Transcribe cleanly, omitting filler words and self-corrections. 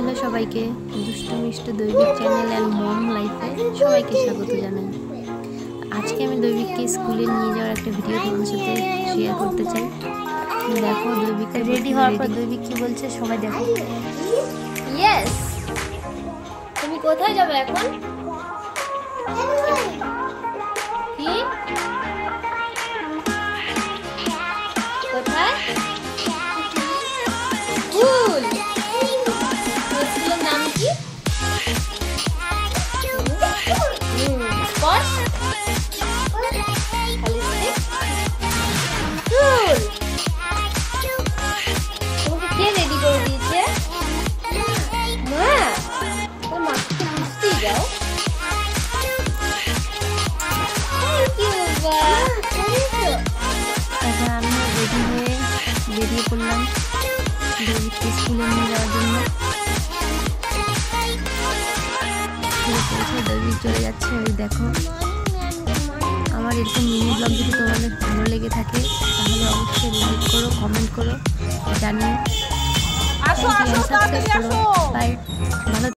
Hello সবাইকে, দুষ্টু Mishtu দৈবিক channel and mom লাইফে সবাইকে স্বাগত জানাই। আজকে আমি দৈবিককে স্কুলে নিয়ে যাওয়ার একটা ভিডিও তোমাদের সাথে শেয়ার করতে চাই। দেখো দৈবিককে রেডি হওয়ার পর দৈবিক কি বলছে সবাই দেখো। ইয়েস, তুমি কোথায় যাবে এখন? কি কোথায়? স্কুল। স্কুলের নাম কি? Spot school. তোমাকে কে রেডি করে দিয়েছে? মা। তোমার মা তো বুঝতেই যাও। থ্যাংক ইউ তারপর আমি রেডি হয়ে বেরিয়ে পড়লাম দৈবিককে স্কুলে নিয়ে যাওয়ার জন্য। দৈবিক চলে যাচ্ছে, ওই দেখো। আমার এরকম মিনি ব্লগ যদি তোমাদের ভালো লেগে থাকে তাহলে অবশ্যই লাইক করো, কমেন্ট করো, জানিও। বাই, ভালো